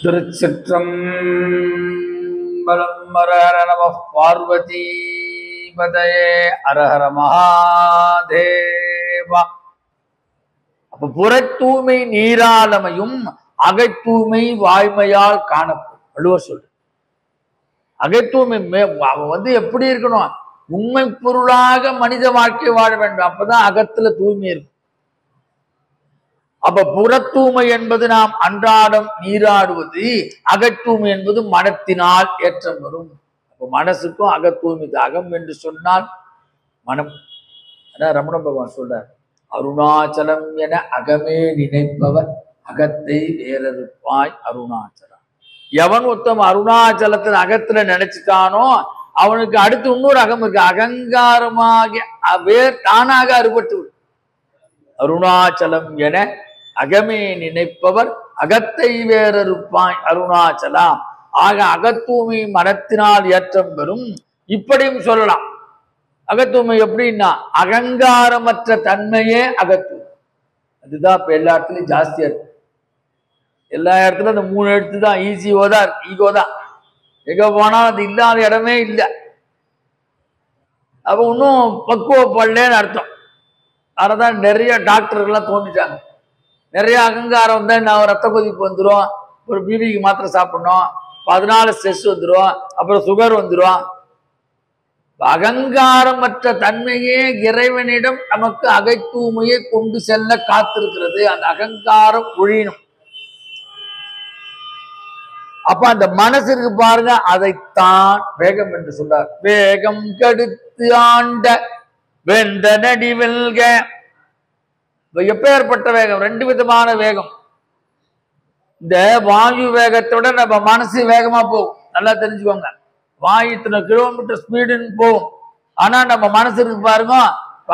திருச்சிற்றம்பலம். ஹர நம பார்வதி பதயே. அரஹர மகாதேவா. அப்ப புறத்தூய்மை நீராலமையும் அகைத்தூய்மை வாய்மையால் காணப்படும். வள்ளுவர் சொல்ற அகைத்தூய்மை எப்படி இருக்கணும்? உண்மை பொருளாக மனித வாழ்க்கை வாழ வேண்டும். அப்பதான் அகத்துல தூய்மை இருக்கும். அப்ப புறத்தூய்மை என்பது நாம் அன்றாடம் நீராடுவது, அகத்தூய்மை என்பது மனத்தினால் ஏற்றம் வரும். அப்ப மனசுக்கும் அகத்தூய்மை. அகம் என்று சொன்னால் மனம். ரமண பகவான் சொல்றார், அருணாச்சலம் என அகமே நினைப்பவர் அகத்தை வேறறுப்பாய் அருணாச்சலம். எவன் ஒருத்தம் அருணாச்சலத்தின் அகத்துல நினைச்சுட்டானோ அவனுக்கு அடுத்து இன்னொரு அகம் இருக்கு. அகங்காரமாக வேர் தானாக அறுபட்டு. அருணாச்சலம் என அகமே நினைப்பவர் அகத்தை வேறறுப்பாய் அருணாச்சலம். ஆக அகத்தூய்மை மனத்தினால் ஏற்றம் பெறும். இப்படியும் சொல்லலாம். அகத்தூய்மை எப்படின்னா அகங்காரமற்ற தன்மையே அகத்தூய்மை. அதுதான் இப்ப எல்லா இடத்துலயும் ஜாஸ்தியா இருக்கு. எல்லா இடத்துலயும் அந்த 3 எழுத்து தான். ஈஸியோ தான், ஈகோ தான். எங்க போனாலும் அது இல்லாத இடமே இல்லை. அப்ப இன்னும் பக்குவப்படலன்னு அர்த்தம். அதனால்தான் நிறைய டாக்டர்கள்லாம் தோண்டிட்டாங்க. நிறைய அகங்காரம் தான் நான் ரத்த கொதிப்பு வந்துடும், ஒரு பிபிக்கு மாத்திரை சாப்பிடணும், அதனால ஸ்ட்ரெஸ் வந்துடும், அப்புறம் சுகர் வந்துடும். அகங்காரமற்ற தன்மையே இறைவனிடம் நமக்கு அகைத்தூய்மையை கொண்டு செல்ல காத்திருக்கிறது. அந்த அகங்காரம் ஒழியணும். அப்ப அந்த மனசு இருக்கு பாருங்க, அதைத்தான் வேகம் என்று சொல்றார். வேகம் கடுத்து ஆண்ட வெந்த நடி வெல்க. எப்பேற்பட்ட வேகம்? 2 விதமான வேகம். இந்த வாயு வேகத்தோட நம்ம மனசு வேகமா போகும். நல்லா தெரிஞ்சுக்கோங்க. வாயு இத்தனை கிலோமீட்டர் ஸ்பீடுன்னு போகும். ஆனா நம்ம மனசு இருக்கு பாருங்க,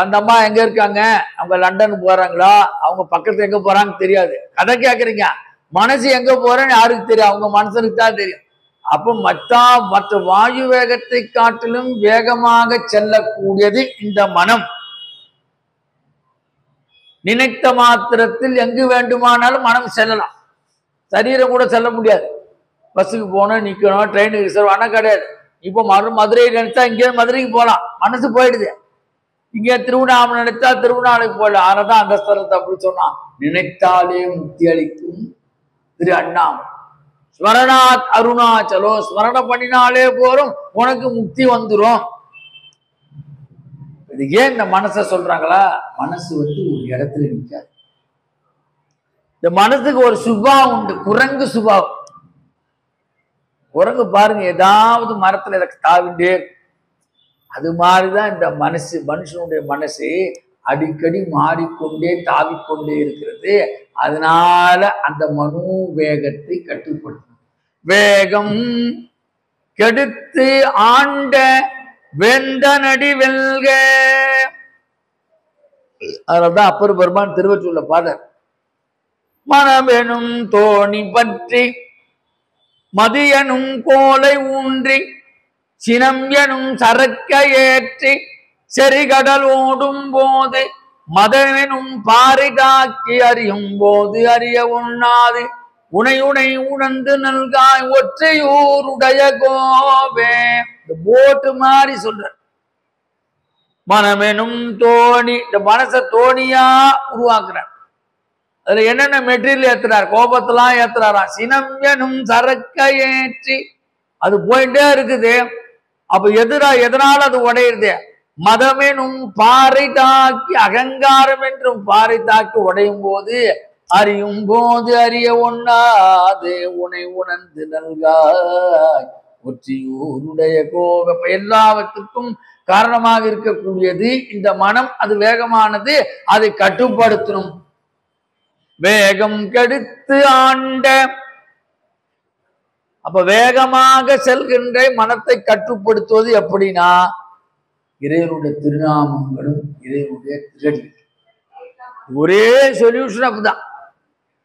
அந்த அம்மா எங்க இருக்காங்க, அவங்க லண்டனுக்கு போறாங்களா, அவங்க பக்கத்துல எங்க போறாங்க தெரியாது. கதை கேட்குறீங்க, மனசு எங்க போறேன்னு யாருக்கு தெரியும்? அவங்க மனசனுக்கு தான் தெரியும். அப்போ மற்ற வாயு வேகத்தை காட்டிலும் வேகமாக செல்லக்கூடியது இந்த மனம். நினைத்த மாத்திரத்தில் எங்கு வேண்டுமானாலும் மனம் செல்லலாம். சரீரம் கூட செல்ல முடியாது. பஸ்ஸுக்கு போகணும், நிற்கணும், ட்ரெயினுக்கு ரிசர்வ் ஆனால் கிடையாது. இப்போ மதுரை நினைச்சா இங்கே மதுரைக்கு போகலாம், மனசு போயிடுது. இங்கே திருவண்ணாமலை நினைச்சா திருவண்ணாமலைக்கு போயிடலாம். ஆனால் தான் அந்த ஸ்தலத்தை அப்படி சொன்னான், நினைத்தாலே முக்தி அளிக்கும் திரு அண்ணாமலை. ஸ்மரணாத் அருணாச்சலோ. ஸ்மரணம் பண்ணினாலே போறோம், உனக்கு முக்தி வந்துடும். இது ஏன் இந்த மனசை சொல்றாங்களா? மனசு ஒரு இடத்துல நிற்காது. இந்த மனசுக்கு ஒரு சுபாவம் உண்டு, குரங்கு சுபாவம். குரங்கு பாருங்க, ஏதாவது மரத்துல எனக்கு தாவிண்டே. அது மாதிரிதான் இந்த மனசு. மனுஷனுடைய மனசு அடிக்கடி மாறிக்கொண்டே தாவிக்கொண்டே இருக்கிறது. அதனால அந்த மனோவேகத்தை கட்டுப்படுத்தும். வேகம் கெடுத்து ஆண்ட வெந்த நடி வெல்க. அதனால்தான் அப்பர் பெருமான் திருவொற்றியூர்ல பாடர், மனமெனும் தோணி பற்றி மதியனும் கோலை ஊன்றி சினம் எனும் சரக்க ஏற்றி செறிகடல் ஓடும் போது மதமெனும் பாரி தாக்கி அறியும் போது அறிய உண்ணாது உனை உணர்ந்து நல்காய் ஒற்றையூருடைய கோவே. இந்த போட்டு மாதிரி சொல்ற. மனமெனும் தோணி, இந்த மனசை தோணியா உருவாக்குறார். அதுல என்னென்ன மெட்டீரியல் ஏத்துறார்? கோபத்தெல்லாம் ஏத்துறாரா. சினம் எனும் சரக்க ஏற்றி அது போயிட்டே இருக்குது. அப்ப எதனால அது உடையுது? மதமெனும் பாறை தாக்கி, அகங்காரம் என்றும் பாறை தாக்கி உடையும் போது அறியும் போது அறிய ஒண்ணாது உனை உணர்ந்து நல்காய் ஒற்றியூருடைய கோப. எல்லாவற்றுக்கும் காரணமாக இருக்கக்கூடியது இந்த மனம். அது வேகமானது, அதை கட்டுப்படுத்தணும். வேகம் கெடுத்து ஆண்ட. அப்ப வேகமாக செல்கின்ற மனத்தை கட்டுப்படுத்துவது எப்படின்னா, இறைவனுடைய திருநாமங்களும் இறைவனுடைய திரள். ஒரே சொல்யூஷன் அப்படிதான்.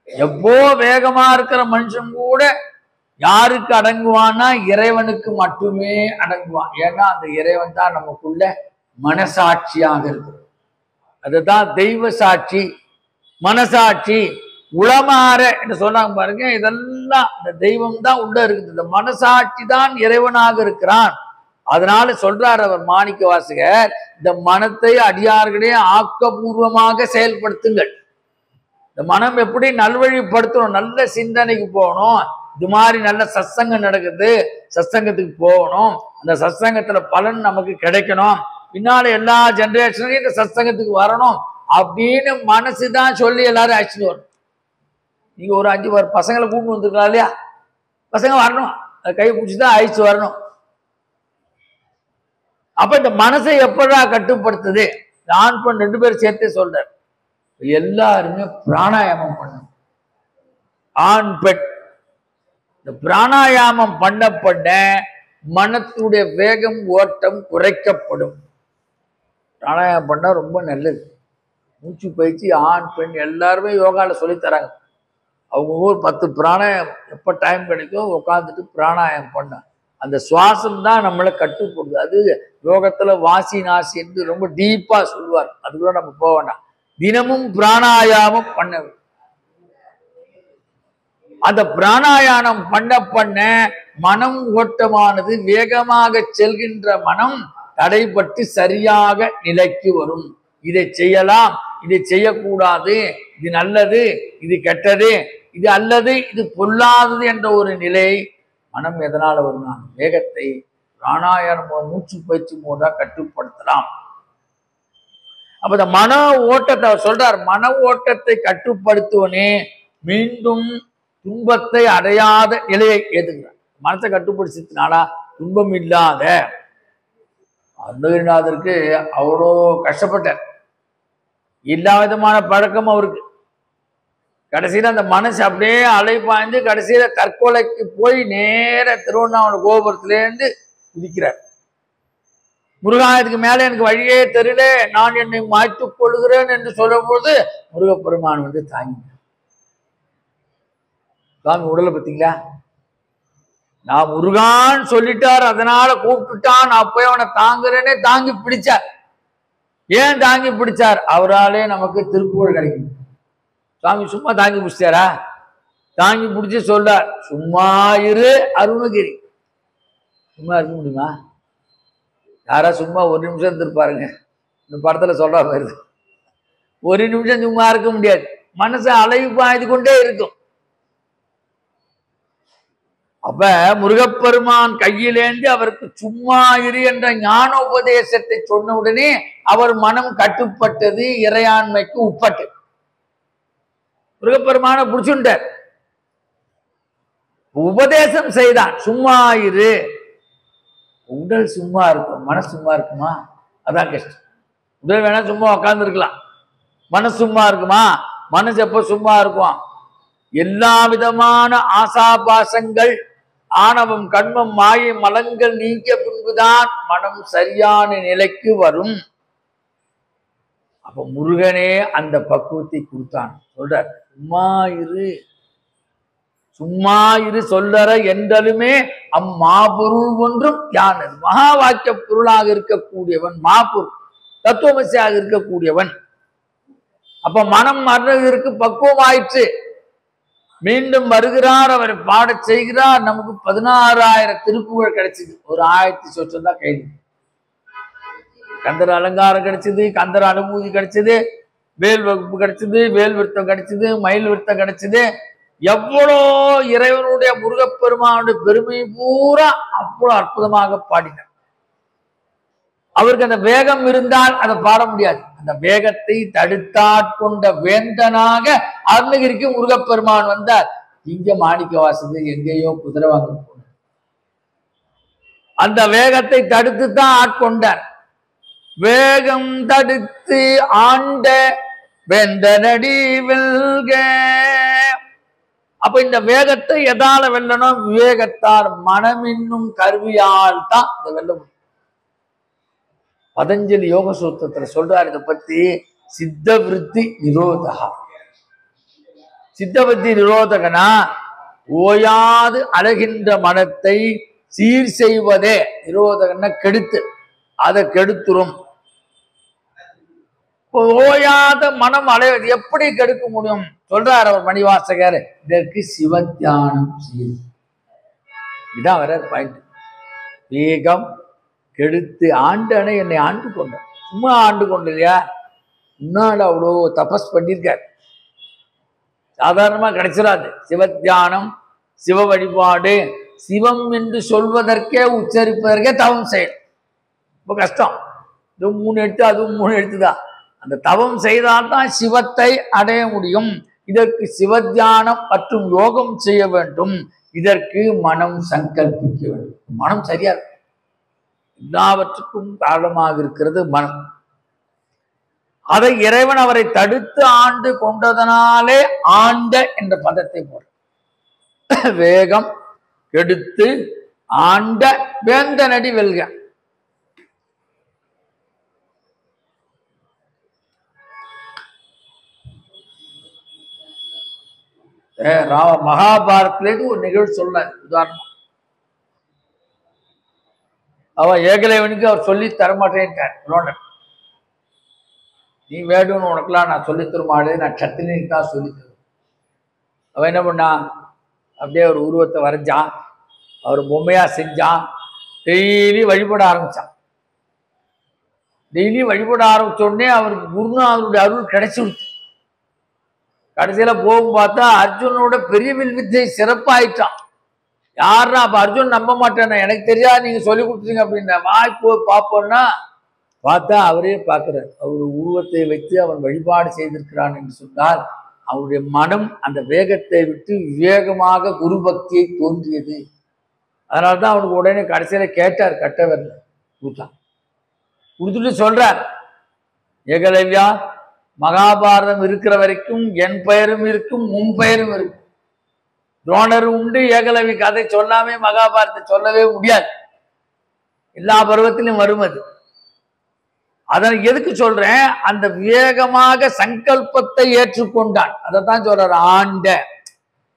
எப்போ வேகமா இருக்கிற மனுஷன் கூட யாருக்கு அடங்குவான்னா இறைவனுக்கு மட்டுமே அடங்குவான். ஏன்னா அந்த இறைவன் தான் நமக்குள்ள மனசாட்சியாக இருக்கு. அதுதான் தெய்வ சாட்சி, மனசாட்சி. உளமாற என்று சொன்னாங்க பாருங்க. இதெல்லாம் இந்த தெய்வம் தான் உள்ள இருக்குது. இந்த மனசாட்சி தான் இறைவனாக இருக்கிறான். அதனால சொல்றார் அவர் மாணிக்க வாசகர், இந்த மனத்தை அடியார்களே ஆக்கப்பூர்வமாக செயல்படுத்துங்கள். இந்த மனம் எப்படி நல்வழிப்படுத்தணும், நல்ல சிந்தனைக்கு போகணும். இது மாதிரி நல்ல சத்சங்கம் நடக்குது, சத்சங்கத்துக்கு போகணும், அந்த சத்சங்கத்துல பலன் நமக்கு கிடைக்கணும், பின்னால எல்லா ஜெனரேஷனும் இந்த சத்சங்கத்துக்கு வரணும் அப்படின்னு மனசுதான் சொல்லி எல்லாரும் அழைச்சிட்டு வரணும். நீங்க ஒரு 5 பசங்களை கூட்டு வந்துருக்கலாம் இல்லையா, பசங்க வரணும், கை பிடிச்சிதான் அழைச்சு வரணும். அப்ப இந்த மனசை எப்படா கட்டுப்படுத்துது? ஆண் பெண் 2 பேரும் சேர்த்தே சொல்றார். எல்லாருமே பிராணாயாமம் பண்ணணும். ஆண் பெண் இந்த பிராணாயாமம் பண்ண மனத்துடைய வேகம் ஓட்டம் குறைக்கப்படும். பிராணாயாமம் பண்ணா ரொம்ப நல்லது. மூச்சு பயிற்சி ஆண் பெண் எல்லாருமே யோகால சொல்லித்தராங்க. அவங்க ஊர் 10 பிராணாயாமம் எப்போ டைம் கிடைக்கும் உட்காந்துட்டு பிராணாயாமம் பண்ண அந்த சுவாசம் தான் நம்மளை கட்டுப்படுது. அது யோகத்துல வாசி நாசி என்று ரொம்ப டீப்பா சொல்லுவார். அது கூட நம்ம போக வேண்டாம். தினமும் பிராணாயாமம் பண்ண, அந்த பிராணாயாமம் பண்ண மனம் ஓட்டமானது வேகமாக செல்கின்ற மனம் தடைபட்டு சரியாக நிலைக்கு வரும். இதை செய்யலாம், இதை செய்யக்கூடாது, இது நல்லது, இது கெட்டது, இது அல்லது இது பொல்லாதது என்ற ஒரு நிலை மனம் எதனால வரும்னா வேகத்தை பிராணாயாமம் மூச்சு பயிற்சி மூலமா கட்டுப்படுத்தலாம். அப்ப இந்த மன ஓட்டத்தை சொல்றார், மன ஓட்டத்தை கட்டுப்படுத்துவனே மீண்டும் துன்பத்தை அடையாத நிலையை ஏதுங்கிறார். மனத்தை கட்டுப்படுத்தினாலா துன்பம் இல்லாத அருணகிரிநாதருக்கு அவ்வளோ கஷ்டப்பட்டார். எல்லா விதமான பழக்கம் அவருக்கு. கடைசியில அந்த மனசு அப்படியே அலைப்பாய்ந்து கடைசியில தற்கொலைக்கு போய் நேர திருவண்ணாமலை கோபுரத்திலேருந்து குதிக்கிறார். முருகாயத்துக்கு மேல எனக்கு வழியே தெரியல, நான் என்னை மாய்த்துக் கொள்கிறேன் என்று சொல்லும் போது முருகப்பெருமான் வந்து தாங்கி, சாமி உடலை பார்த்தீங்களா, நான் முருகான்னு சொல்லிட்டார், அதனால கூப்பிட்டுட்டான், நான் போய் அவனை தாங்குறேன்னே தாங்கி பிடிச்சார். ஏன் தாங்கி பிடிச்சார்? அவராலே நமக்கு திருப்புகழ் கிடைக்கும். சாமி சும்மா தாங்கி பிடிச்சாரா? தாங்கி பிடிச்சி சொல்றார், சும்மா இரு அருணகிரி. சும்மா இருக்க முடியுமா? யாரா சும்மா ஒரு நிமிஷம் இருந்திருப்பாருங்க. இந்த படத்துல சொல்ற மாதிரி ஒரு நிமிஷம் சும்மா இருக்க முடியாது. மனசு அலைவு பாய்ந்து கொண்டே இருக்கும். அப்ப முருகப்பெருமான் கையிலேந்து அவருக்கு சும்மா இரு என்ற ஞான உபதேசத்தை சொன்ன உடனே அவர் மனம் கட்டுப்பட்டது, இறையாண்மைக்கு உட்பட்டது. முருகப்பெருமான புடிச்சுட்டார், உபதேசம் செய்தான், சும்மா இரு. உடல் சும்மா இருக்கும், மனசு சும்மா இருக்குமா? அதான் கஷ்டம். உடல் வேணா சும்மா உட்கார்ந்து இருக்கலாம், மனசு சும்மா இருக்குமா? மனசு எப்ப சும்மா இருக்கும்? எல்லா விதமான ஆசாபாசங்கள், ஆணவம், கண்மம், மாயை, மலங்கள் நீங்கிய பின்புதான் மனம் சரியான நிலைக்கு வரும். அப்ப முருகனே அந்த பக்குவத்தை கொடுத்தான். சொல்றார், சும்மா இரு, சும்மா இரு சொல்லற என்றலுமே அம்மாபொருள் ஒன்றும் யான். மகா வாக்கிய பொருளாக இருக்கக்கூடியவன், மாபொருள் தத்துவமசியாக இருக்கக்கூடியவன். அப்ப மனம் மரணத்திற்கு பக்குவம் ஆயிற்று. மீண்டும் வருகிறார், அவர் பாட செய்கிறார். நமக்கு 16,000 திருப்புகழ் கிடைச்சது. ஒரு 1000 சொச்சம் தான் கைது. கந்தர் அலங்காரம் கிடைச்சது, கந்தர் அனுபூதி கிடைச்சது, வேல் வகுப்பு கிடைச்சது, வேல் விருத்தம் கிடைச்சது, மயில் விருத்தம் கிடைச்சது. எவ்வளோ இறைவனுடைய முருகப்பெருமானுடைய பெருமை பூரா அவ்வளோ அற்புதமாக பாடினார். அவருக்கு அந்த வேகம் இருந்தால் அதை பாட முடியாது. அந்த வேகத்தை தடுத்தாட்கொண்ட வேந்தனாக அருணகிரிக்கு முருகப்பெருமான் வந்தார். இங்க மாணிக்க வாசகர் எங்கேயோ குதிரை வாங்க போனார். அந்த வேகத்தை தடுத்து தான் ஆட்கொண்டார். வேகம் தடுத்து ஆண்ட வேந்தனடி வெல்க. அப்ப இந்த வேகத்தை எதால வெல்லணும்? விவேகத்தால், மனம் என்னும் கருவியால் தான் இந்த வெல்ல முடியும். பதஞ்சலி யோக சூத்திரத்துல சொல்றாரு இதை பத்தி, சித்த விருத்தி நிரோதகா. சித்த விருத்தி நிரோதகனா ஓயாது அழகின்ற மனத்தை சீர் செய்வதே. நிரோதகன்னா கெடுத்து, அதை கெடுத்துரும். ஓயாத மனம் அலைவது எப்படி கெடுக்க முடியும் சொல்றார் அவர் மணிவாசகர். இதற்கு சிவத்தியானம் செய்யும். இதான் வர பாயிண்ட். வேகம் கெடுத்து ஆண்டனை என்னை ஆண்டு கொண்ட, சும்மா ஆண்டு கொண்டு இல்லையா, முன்னாடி அவ்வளோ தபஸ் பண்ணியிருக்கார். சாதாரணமா கிடைச்சிடாது. சிவத்தியானம், சிவ வழிபாடு, சிவம் என்று சொல்வதற்கே உச்சரிப்பதற்கே தவம் செய்யணும். ரொம்ப கஷ்டம். இதுவும் 3 எழுத்து, அதுவும் 3 எழுத்து தான். அந்த தவம் செய்தால்தான் சிவத்தை அடைய முடியும். இதற்கு சிவத்தியானம் மற்றும் யோகம் செய்ய வேண்டும். இதற்கு மனம் சங்கல்பிக்க வேண்டும். மனம் சரியா இருக்கும். எல்லாவற்றுக்கும் காரணமாக இருக்கிறது மனம். அதை இறைவன் அவரை தடுத்து ஆண்டு கொண்டதனாலே ஆண்ட என்ற பதத்தை போட. வேகம் கெடுத்து ஆண்ட வேந்தனடி வெல்க. மகாபாரத்திலேருந்து ஒரு நிகழ்வு சொல்ல உதாரணம். அவன் ஏகலைவனுக்கு அவர் சொல்லி தரமாட்டேன்ட்டார் துரோணர். நீ வேணும்னு உனக்குலாம் நான் சொல்லி தருமாடு, நான் சத்திரிக்கு தான் சொல்லி தருவேன். அவன் என்ன பண்ணான், அப்படியே ஒரு உருவத்தை வரைஞ்சான், அவர் பொம்மையா செஞ்சான், டெய்லி வழிபட ஆரம்பிச்சான். டெய்லி வழிபட ஆரம்பிச்ச உடனே அவருக்கு குருநாதருடைய அருள் கிடைச்சி விடுச்சு. கடைசியில போகும் பார்த்தா அர்ஜுனோட பெரிய வில் வித்தை சிறப்பாயிட்டான். யாருன்னா அப்ப அர்ஜுன் நம்ப மாட்டேன்னா, எனக்கு தெரியாது நீங்க சொல்லி கொடுத்தீங்க அப்படின்னா, வாய் போய் பார்ப்போம்னா பார்த்தா அவரே பார்க்கிறார். அவர் உருவத்தை வைத்து அவன் வழிபாடு செய்திருக்கிறான் என்று சொன்னால் அவருடைய மனம் அந்த வேகத்தை விட்டு விவேகமாக குரு பக்தியை தோன்றியது. அதனால்தான் அவனுக்கு உடனே கடைசியில கேட்டார், கட்டவர் கொடுத்தான். கொடுத்துட்டு சொல்றார், ஏகலைவ்யா, மகாபாரதம் இருக்கிற வரைக்கும் என் பெயரும் இருக்கும், உன் பெயரும் இருக்கும். துரோணர் உண்டு, ஏகலவி கதை சொல்லாமே மகாபாரத்தை சொல்லவே முடியாது. எல்லா பருவத்திலும் வரும் அது. அதனை எதுக்கு சொல்றேன், அந்த வேகமாக சங்கல்பத்தை ஏற்றுக்கொண்டான். அதைத்தான் சொல்றாரு, ஆண்ட.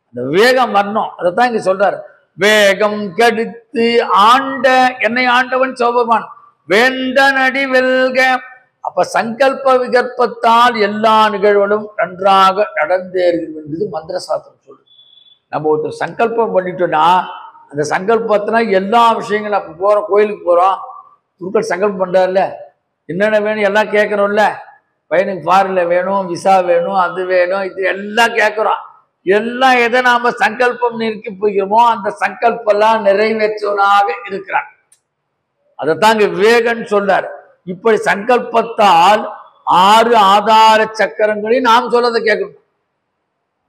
அந்த வேகம் வரணும், அதைத்தான் இங்க சொல்றாரு. வேகம் கெடுத்து ஆண்ட என்னை ஆண்டவன் சிவபெருமான் வேந்தனடி வெல்க. அப்ப சங்கல்ப விகற்பத்தால் எல்லா நிகழ்வுகளும் நன்றாக நடந்தேறுகிறது என்பது மந்திர சாஸ்திரம் சொல்லு. நம்ம ஒருத்தர் சங்கல்பம் பண்ணிட்டோம்னா அந்த சங்கல்பத்தினா எல்லா விஷயங்களும், அப்போ போகிறோம், கோயிலுக்கு போகிறோம், குருக்கள் சங்கல்பம் பண்ணுறாருல, என்னென்ன வேணும் எல்லாம் கேட்குறோம்ல, பையனுக்கு ஃபாரின்ல வேணும், விசா வேணும், அது வேணும், இது எல்லாம் கேட்குறோம். எல்லாம் எதை நாம் சங்கல்பம் நிறுத்தி போய்க்கிறோமோ அந்த சங்கல்பெல்லாம் நிறைவேற்றுவனாக இருக்கிறான். அதைத்தான் இங்கே விவேகன்னு சொல்றார். இப்படி சங்கல்பத்தால் 6 ஆதார சக்கரங்களையும் நாம் சொல்லதை கேட்கணும்.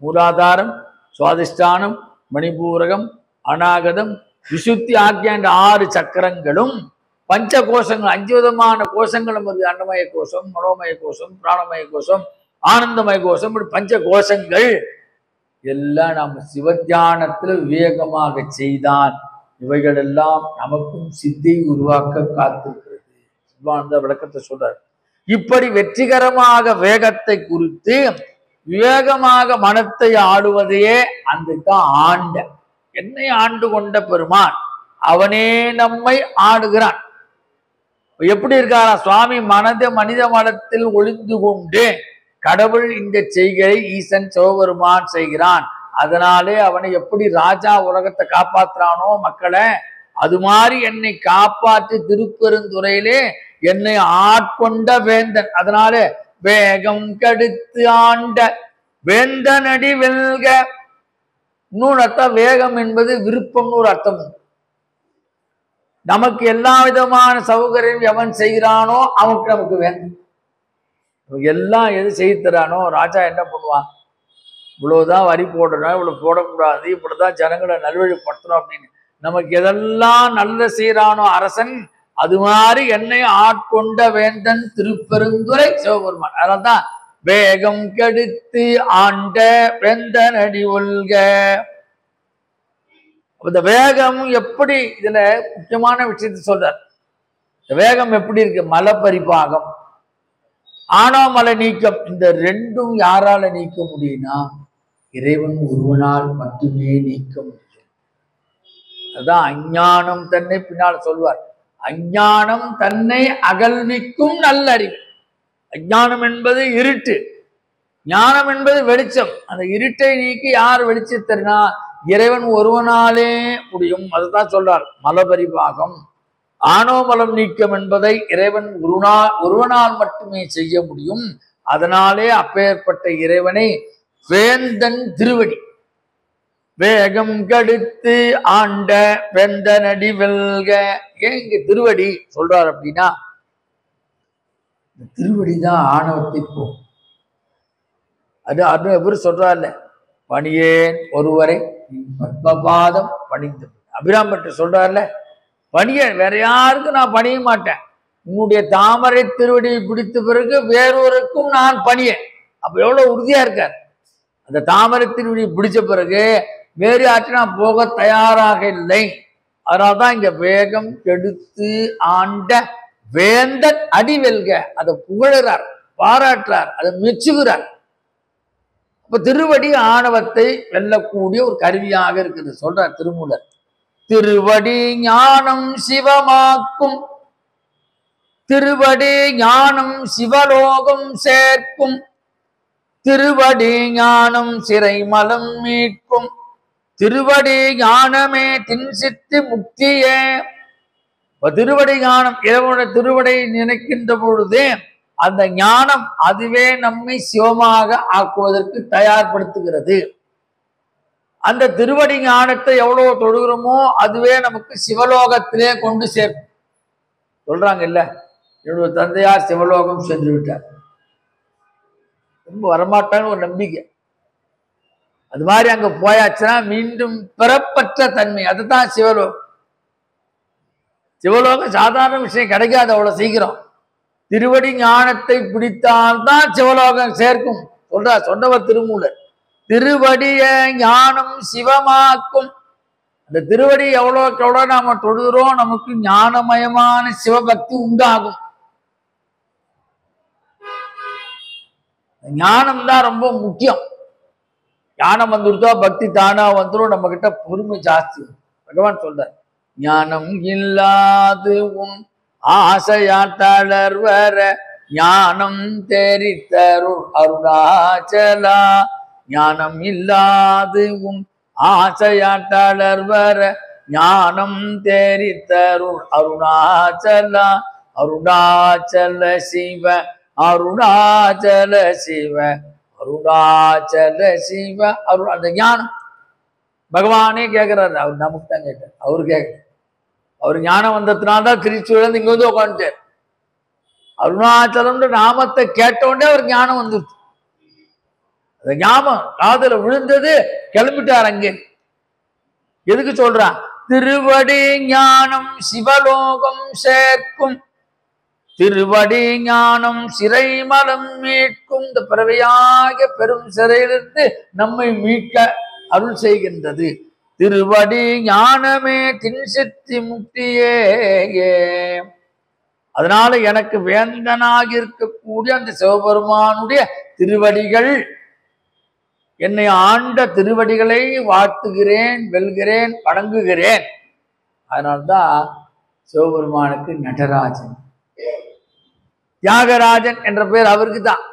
மூலாதாரம், சுவாதிஷ்டானம், மணிபூரகம், அநாகதம், விசுத்தி ஆகிய 6 சக்கரங்களும் பஞ்ச கோஷங்கள், 5 விதமான கோஷங்களும் வருது. அன்னமய கோஷம், மனோமய கோஷம், பிராணமய கோஷம், ஆனந்தமய கோஷம், இப்படி பஞ்ச கோஷங்கள் எல்லாம் நம்ம சிவத்தியானத்தில் விவேகமாக செய்தான் இவைகள் எல்லாம் நமக்கும் சித்தை உருவாக்க காத்திருக்கிறது. சிவானந்த விளக்கத்தை சொல்றார். இப்படி வெற்றிகரமாக வேகத்தை குறித்து விவேகமாக மனத்தை ஆடுவதையே அந்த ஆண்ட, என்னை ஆண்டு கொண்ட பெருமான் அவனே நம்மை ஆடுகிறான். எப்படி இருக்காரா சுவாமி, மனித மனத்தில் ஒளிந்து கொண்டு கடவுள் இந்த செய்கையை ஈசன் சிவபெருமான் செய்கிறான். அதனாலே அவனை எப்படி ராஜா உலகத்தை காப்பாற்றுறானோ மக்களை, அது மாதிரி என்னை காப்பாற்றி திருப்பெருந்துறையிலே என்னை ஆட்கொண்ட வேந்தன். அதனால வேகம் கடுத்து ஆண்ட வேந்தனடி வெல்க. இன்னொரு அர்த்தம், வேகம் என்பது விருப்பம்னு ஒரு அர்த்தம். நமக்கு எல்லா விதமான சௌகரியம் எவன் செய்கிறானோ அவனுக்கு நமக்கு வேந்தன். எல்லாம் எது செய்து தரானோ, ராஜா என்ன பண்ணுவான், இவ்வளவுதான் வரி போடணும், இவ்வளவு போடக்கூடாது, இப்படிதான் ஜனங்களை நல்வழிப்படுத்தணும் அப்படின்னு நமக்கு எதெல்லாம் நல்ல செய்யறானோ அரசன், அது மாதிரி என்னை ஆட்கொண்ட வேந்தன் திருப்பெருந்துறை சிவபெருமான். அதனால்தான் வேகம் கெடுத்து ஆண்ட வேந்தனடி ஒல்க. இந்த வேகம் எப்படி, இதுல முக்கியமான விஷயத்தை சொல்றார். இந்த வேகம் எப்படி இருக்கு, மலப்பரிபாகம், ஆணவமலை நீக்கம், இந்த ரெண்டும் யாரால நீக்க முடியும்னா இறைவன் ஒருவனால் மட்டுமே நீக்க முடியும். அதான் அஞ்ஞானம் தன்னை பின்னால் சொல்வார், அஞ்ஞானம் தன்னை அகல்விக்கும் நல்லறிவு. அஞ்ஞானம் என்பது இருட்டு, ஞானம் என்பது வெளிச்சம். அந்த இருட்டை நீக்கி யார் வெளிச்சத்தர்னா இறைவன் ஒருவனாலே முடியும். அதுதான் சொல்றார் மலபரிபாகம். ஆணவமலம் நீக்கம் என்பதை இறைவன் ஒருவனால் மட்டுமே செய்ய முடியும். அதனாலே அப்பேற்பட்ட இறைவனை வேந்தன் திருவடி, வேகம் கடுத்து ஆண்ட வெந்தனடி வெல்க. ஏன் இங்க திருவடி சொல்றார் அப்படின்னா, திருவடிதான் ஆணவத்தை போகும். அது எவரு சொல்றாருல்ல, பணியேன் ஒருவரை பத்மபாதம் பணிந்து. அபிராம்பட்டு சொல்றாருல, பணியேன், வேற யாருக்கும் நான் பணிய மாட்டேன், உன்னுடைய தாமரை திருவடியை பிடித்த பிறகு வேறொருக்கும் நான் பணியேன். அப்ப எவ்வளவு உறுதியா இருக்கார். அந்த தாமரை திருவடியை பிடிச்ச பிறகு வேறு யாற்று நான் போக தயாராக இல்லை. அதனால்தான் இங்க வேகம் கெடுத்து ஆண்ட வேந்தன் அடி வெல்க. அதை புகழறார், பாராட்டுறார், அதை மெச்சுகிறார். இப்ப திருவடி ஆணவத்தை வெல்லக்கூடிய ஒரு கருவியாக இருக்குது சொல்றார் திருமூலர். திருவடி ஞானம் சிவமாக்கும், திருவடி ஞானம் சிவலோகம் சேர்க்கும், திருவடி ஞானம் சிறை மலம் மீட்கும், திருவடி ஞானமே தின்சித்து முக்தியே. திருவடி ஞானம், இறைவனுடைய திருவடை நினைக்கின்ற பொழுதே அந்த ஞானம் அதுவே நம்மை சிவமாக ஆக்குவதற்கு தயார்படுத்துகிறது. அந்த திருவடி ஞானத்தை எவ்வளவு தொழுகிறோமோ அதுவே நமக்கு சிவலோகத்திலே கொண்டு சேர்க்கும். சொல்றாங்க இல்ல, என்னுடைய தந்தையார் சிவலோகம் சென்று விட்டார், ரொம்ப வரமாட்டான்னு ஒரு நம்பிக்கை. அது மாதிரி அங்க போயாச்சுன்னா மீண்டும் பிறப்பற்ற தன்மை, அதுதான் சிவலோகம். சிவலோகம் சாதாரண விஷயம் கிடைக்காது அவ்வளவு சீக்கிரம். திருவடி ஞானத்தை பிடித்தால்தான் சிவலோகம் சேர்க்கும் சொல்றார், சொன்னவர் திருமூலர். திருவடிய ஞானம் சிவமாக்கும். அந்த திருவடி எவ்வளவுக்கு எவ்வளவு நாம தொழுகிறோம் நமக்கு ஞானமயமான சிவபக்தி உண்டாகும். ஞானம் தான் ரொம்ப முக்கியம். ஞானம் வந்துருத்தா பக்தி தானா வந்துடும். நம்ம கிட்ட பொறுமை ஜாஸ்தி. பகவான் சொல்றார், ஞானம் இல்லாது உன் ஆசையால் தளர்வர ஞானம் தெரித்தருள் அருணாச்சலா. ஞானம் இல்லாது உன் ஆசையால் தளர்வர ஞானம் தெரித்தருள் அருணாச்சலா. அருணாச்சல சிவ அருணாச்சல சிவ அருணாச்சல சிவ அருள். அந்த ஞானம் பகவானே கேட்கிறாரு, அவர் நமக்கு தான் கேட்டார். அவரு கேட்க, அவர் ஞானம் வந்ததுனால்தான் திருச்சியிலிருந்து இங்க வந்து உட்காந்துட்டார். அருணாச்சலம்ன்ற நாமத்தை கேட்டோடனே அவர் ஞானம் வந்துருச்சு. அந்த ஞாபகம் காதுல விழுந்தது, கிளம்பிட்டார் அங்கே. எதுக்கு சொல்றான்? திருவடி ஞானம் சிவலோகம் சேர்க்கும், திருவடி ஞானம் சிறை மலம் மீட்கும். இந்த பிறவையாக பெரும் சிறையிலிருந்து நம்மை மீட்க அருள் செய்கின்றது. திருவடி ஞானமே தின்சித்தி முக்தியே. அதனால எனக்கு வேந்தனாக இருக்கக்கூடிய அந்த சிவபெருமானுடைய திருவடிகள், என்னை ஆண்ட திருவடிகளை வாழ்த்துகிறேன், வெல்கிறேன், வணங்குகிறேன். அதனால்தான் சிவபெருமானுக்கு நடராஜன், தியாகராஜன் என்ற பெயர் அவருக்கு தான்.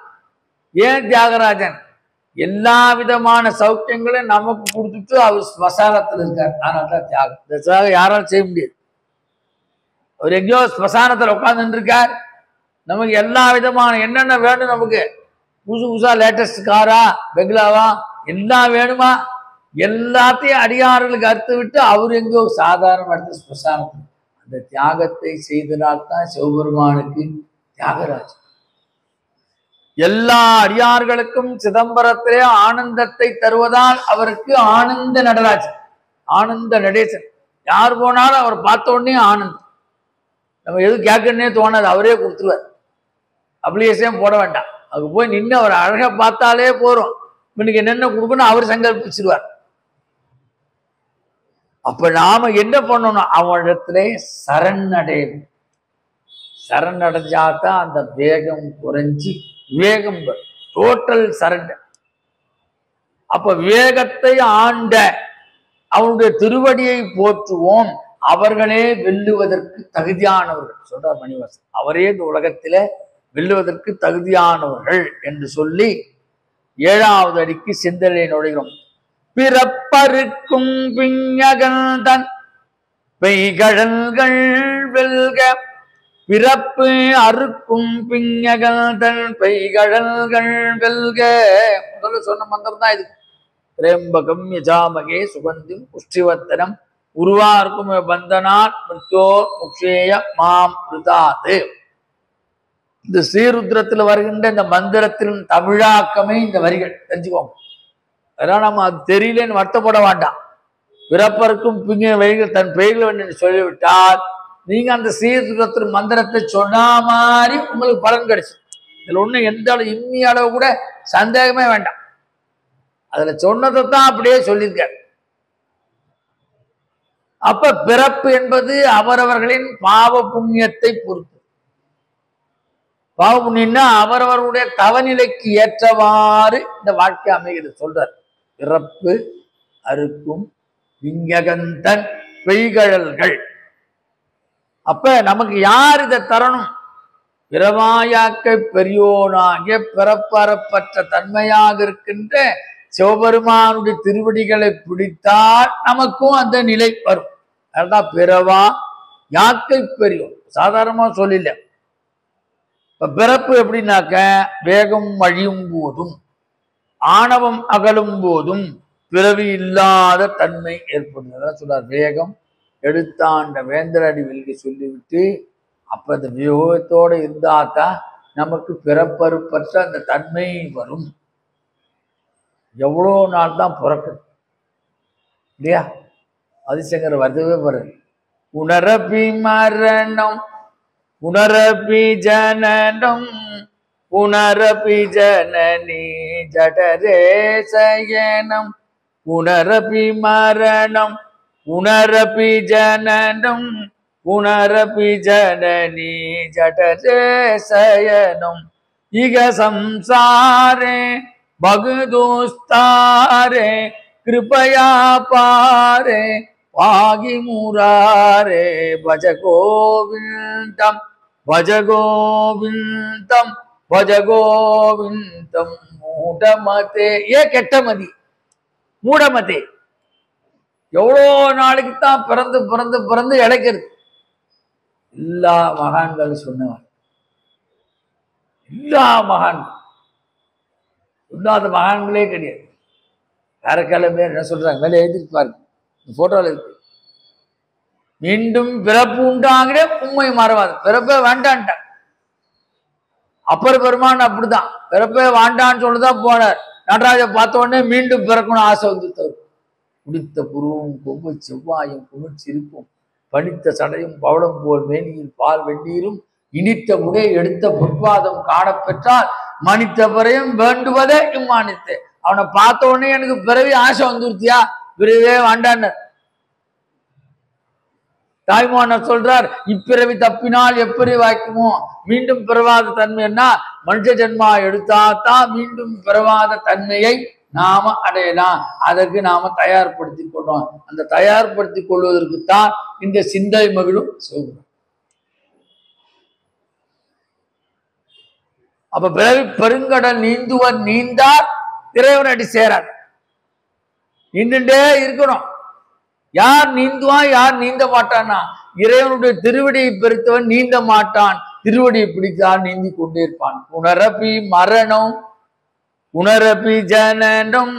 ஏன் தியாகராஜன்? எல்லா விதமான சௌக்கியங்களையும் நமக்கு கொடுத்துட்டு அவர் ஸ்மசானத்தில் இருக்கார். அதனால்தான் தியாகம். இந்த தியாகம் யாராலும் செய்ய முடியாது. அவர் எங்கேயோ ஸ்மசானத்தில் உட்கார்ந்து இருக்கார். நமக்கு எல்லா விதமான என்னென்ன வேணும், நமக்கு புதுசு புதுசா லேட்டஸ்ட் காரா பெங்களாவா எல்லாம் வேணுமா, எல்லாத்தையும் அடியார்களுக்கு அறுத்து விட்டு அவர் எங்கேயோ சாதாரண இடத்துல ஸ்மசானத்தில். அந்த தியாகத்தை செய்தனால்தான் சிவபெருமானுக்கு தியாகராஜன். எல்லா அடியார்களுக்கும் சிதம்பரத்திலே ஆனந்தத்தை தருவதால் அவருக்கு ஆனந்த நடராஜன், ஆனந்த நடேசன். யார் போனாலும் அவர் பார்த்த உடனே ஆனந்தம். நம்ம எது கேட்கணுன்னே தோணாது, அவரே கொடுத்துருவார். அப்ளிகேஷன் போட வேண்டாம், அங்கே போய் நின்று அவர் அழகா பார்த்தாலே போறோம். இன்னைக்கு என்னென்ன கொடுக்கணும் அவர் சங்கல்பிச்சிருவார். அப்ப நாம என்ன பண்ணணும்? அவனிடத்திலே சரணடையணும். சரணடைஞ்சாதான் அந்த வேகம் குறைஞ்சி வேகம் டோட்டல் சரண்டர். அப்ப வேகத்தை ஆண்ட அவனுடைய திருவடியை போற்றுவோம், அவர்களே வெல்லுவதற்கு தகுதியானவர்கள் சொல்றார் மணிவாசன். அவரே இந்த உலகத்தில வெல்லுவதற்கு தகுதியானவர்கள் என்று சொல்லி 7வது அடிக்கு சிந்தனை நுழைகிறோம். பிறப்பருக்கும் பிஞகன் தன் பெய்கழல்கள் வெல்க. பிறப்பு அறுக்கும் பிஞகன் தன் பெய்கழல்கள் வெல்க. முதல்ல சொன்ன மந்திரம் தான் இது. திரேம்பகம் யஜாமகே சுகந்திம் புஷ்டிவர்த்தனம் உருவார்க்கும் பந்தனான் மிருத்தோர் முக்ஷேய மாம் ருதாது. இந்த ஸ்ரீருத்ரத்துல வருகின்ற இந்த மந்திரத்தின் தமிழாக்கமே இந்த வரிகள். தெரிஞ்சுக்கோங்க. அதெல்லாம் நம்ம அது தெரியலன்னு வருத்தப்பட வேண்டாம். பிறப்பருக்கும் பிங்க வரிகள் தன் பெயர்கள் என்று சொல்லிவிட்டால் நீங்க அந்த ஸ்ரீருத்ரத்தின் மந்திரத்தை சொன்ன மாதிரி உங்களுக்கு பலன் கிடைச்சு. இதுல ஒண்ணு எந்த அளவு இம்மி அளவு கூட சந்தேகமே வேண்டாம். அதுல சொன்னதை தான் அப்படியே சொல்லியிருக்க. அப்ப பிறப்பு என்பது அவரவர்களின் பாவ புண்ணியத்தை பொறுத்து. பாவ புண்ணியம்னா அவரவர்களுடைய தவநிலைக்கு ஏற்றவாறு இந்த வாழ்க்கை அமைகிறது சொல்றார். பிறப்பு அறுக்கும் விஞ்ஞகந்தன் பெய்கழல்கள். அப்ப நமக்கு யார் இதை தரணும்? பிறவாயாக்கை பெரியோனாகிய பிறப்பறப்பற்ற தன்மையாக இருக்கின்ற சிவபெருமானுடைய திருவடிகளை பிடித்தால் நமக்கும் அந்த நிலை வரும். அதுதான் பிறவா யாக்கை பெரியோர். சாதாரணமா சொல்லல. இப்ப பிறப்பு எப்படின்னாக்க வேகம் அழியும் போதும் ஆணவம் அகலும் போதும் பிறவி இல்லாத தன்மை ஏற்படுது. சொல்றார். வேகம் எடுத்தாண்ட வேந்தரடி வெல்கி சொல்லிவிட்டு அப்ப அந்த வியோகத்தோடு இருந்தாதான் நமக்கு பிறப்பறுப்பற்ற அந்த தன்மை வரும். எவ்வளோ நாள் தான் பிறக்குது இல்லையா? ஆதிசங்கர் வருதவே வருது. உணரபி மரணம் உணரபி ஜனனம் உணரபி ஜனனி ஜடரே சயனம். உணரபி மரணம் உணரபி ஜனனம் உணரபி ஜனனி ஜடரே சயனம். இக சம்சாரே பகுதோஸ்தாரே கிருபயா பாரே பாகி முராரே பஜ கோவிந்தம் பஜ கோவிந்தம் பஜ கோவிந்தம் மூடமதே. கெட்டமதி மூடமதே. எவ்வளோ நாளைக்கு தான் பிறந்து பிறந்து பிறந்து இழைக்கிறது. எல்லா மகான்கள் சொன்னவர். எல்லா மகான்கள் சொல்லாத மகான்களே கிடையாது. யாருக்கால பேர் என்ன சொல்றாங்க மேலே எழுதிருப்பாரு. போட்டோல இருக்கு. மீண்டும் பிறப்பு உண்டாங்கிற உண்மை மறவாது. பிறப்பே வேண்டான்ட்டான். அப்பர் பெருமான் அப்படிதான் பிறப்பே வேண்டான்னு சொல்லிதான் போனார். நடராஜ பார்த்த உடனே மீண்டும் பிறக்கணும் ஆசை வந்து தரும். குடித்த புருவும் கொம்பு செவ்வாயும் குமிழ்ச்சிருப்பும் பனித்த சடையும் பவளம் போல் மேனியில் பால் வெந்நீரும் இனித்த முறை எடுத்த பொற்பாதம் காணப்பெற்றால் மனித பிறையும் வேண்டுவதே இம்மானித்து. அவனை பார்த்த உடனே எனக்கு பிறவி ஆசை வந்துருத்தியா? பிறவே வேண்டான்னு தாய்மானர் சொல்றார். இப்பிறவி தப்பினால் எப்படி வாய்க்குமோ? மீண்டும் பிறவாத தன்மைன்னா மனுஷ ஜென்மா எடுத்தாத்தான் மீண்டும் பிறவாத தன்மையை நாம அடையலாம். அதற்கு நாம தயார்படுத்தி கொள்றோம். அந்த தயார்படுத்தி கொள்வதற்குத்தான் இந்த சிந்தை மகிழும் சொல்றோம். அப்ப பிறவி பெருங்கடல் நீந்துவர் நீந்தார் இறைவன் அடி சேரார். நீண்டுட்டே இருக்கணும். யார் நீந்துவான் யார் நீந்த மாட்டான்னா இறைவனுடைய திருவடியை பெருத்தவன் நீந்த மாட்டான். திருவடியை பிடித்தால் நீந்தி கொண்டே இருப்பான். உணரபி மரணம் உணரபி ஜனனம்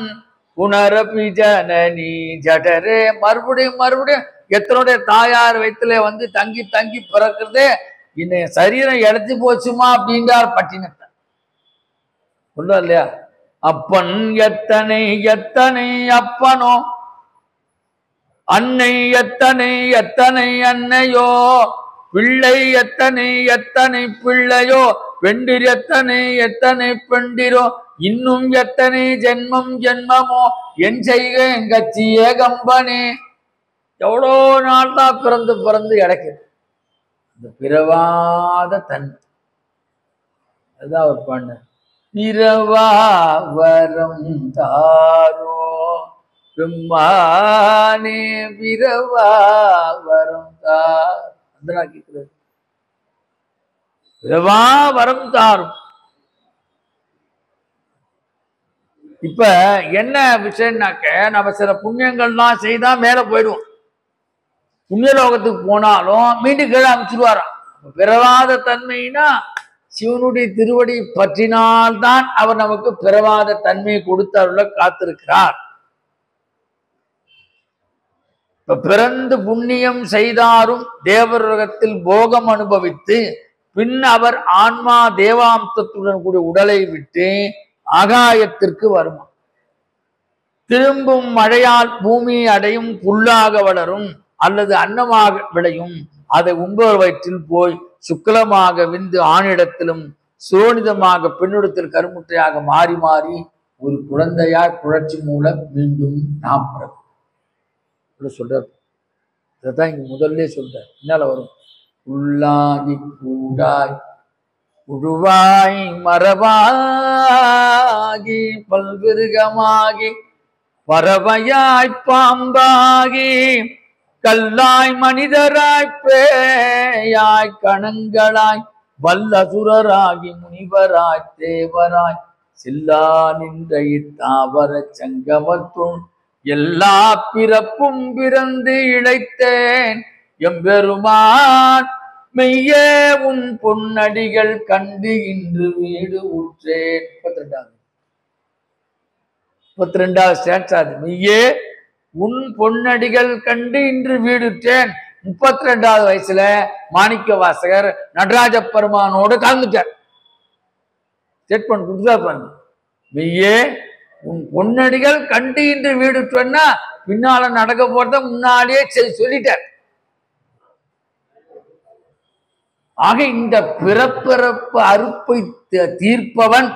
உணரபி ஜனனி ஜடரே. மறுபடியும் மறுபடியும் எத்தனுடைய தாயார் வயிற்றுல வந்து தங்கி தங்கி பிறக்கிறதே இன்னைய சரீரம் இழைச்சி போச்சுமா அப்படின்றார் பட்டினத்தை. சொல்ல இல்லையா? அப்பன் எத்தனை எத்தனை அப்பனோ அன்னை எத்தனை எத்தனை அன்னையோ பிள்ளை எத்தனை எத்தனை பிள்ளையோ பெண்டிர் எத்தனை எத்தனை பெண்டிரோ இன்னும் எத்தனை ஜென்மம் ஜென்மமோ என் செய்க எங்கச்சி ஏகம்பனே. எவ்வளோ நாள் தான் பிறந்து பிறந்து இறக்குது. இந்த பிறவாத தன்மை அதுதான் அவர் பண்ண. பிறவா வரம் தாரோ பெம்மானே பிறவா வரம் தார். அந்த கேட்கிறது. பிறவா வரம் தாரும். இப்ப என்ன விஷயம்னாக்க, நம்ம சில புண்ணியங்கள்லாம் செய்தா மேல போயிடுவோம். புண்ணியலோகத்துக்கு போனாலும் மீண்டும் கீழே அமைச்சிருவாராம். பிறவாத தன்மைனா சிவனுடைய திருவடி பற்றினால்தான் அவர் நமக்கு பிறவாத தன்மையை கொடுத்து அவர்களை காத்திருக்கிறார். இப்ப பிறந்து புண்ணியம் செய்தாரும் தேவருலகத்தில் போகம் அனுபவித்து பின் அவர் ஆன்மா தேவாம்சத்துடன் கூடிய உடலை விட்டு ஆகாயத்திற்கு வருமா. திரும்பும் மழையால் பூமி அடையும், புல்லாக வளரும் அல்லது அன்னமாக விளையும். அதை உங்கள் வயிற்றில் போய் சுக்கலமாக விந்து ஆணிடத்திலும் சோனிதமாக பெண்ணிடத்தில் கருமுட்டையாக மாறி மாறி ஒரு குழந்தையாய் புரட்சி மூலம் மீண்டும் நாம் பிறக்கும் சொல்றார். இதைத்தான் இங்க முதல்ல சொல்றார். என்னால வரும் உள்ளாகி கூடாய் உழுவாய் மரபாகி பல்விருகமாகி பறவையாய் பாம்பாகி கல்லாய் மனிதராய் பேயாய் கணங்களாய் வல்லசுரராகி முனிவராய் தேவராய் சில்லா நின்ற இத்தாவர சங்கமத்துள் எல்லா பிறப்பும் பிறந்து இழைத்தேன் எம்பெருமான் மெய்யே உன் பொன்னடிகள் கண்டு இன்று வீடு உற்றேன். 32வது ஸ்டான்ஸ் அது. மெய்யே உன் பொன்னடிகள் கண்டு இன்று வீடுற்றேன். 32வது வயசுல மாணிக்க வாசகர் நடராஜ பெருமானோடு கலந்துட்டார். ஸ்டேட்மெண்ட் கொடுத்துதான் பாருங்க. மெய்யே உன் பொன்னடிகள் கண்டு இன்று வீடுற்றேன்னா பின்னால நடக்க போறத முன்னாடியே சொல்லிட்டார். ஆக இந்த பிறப்பிறப்பு அறுப்பை தீர்ப்பவன்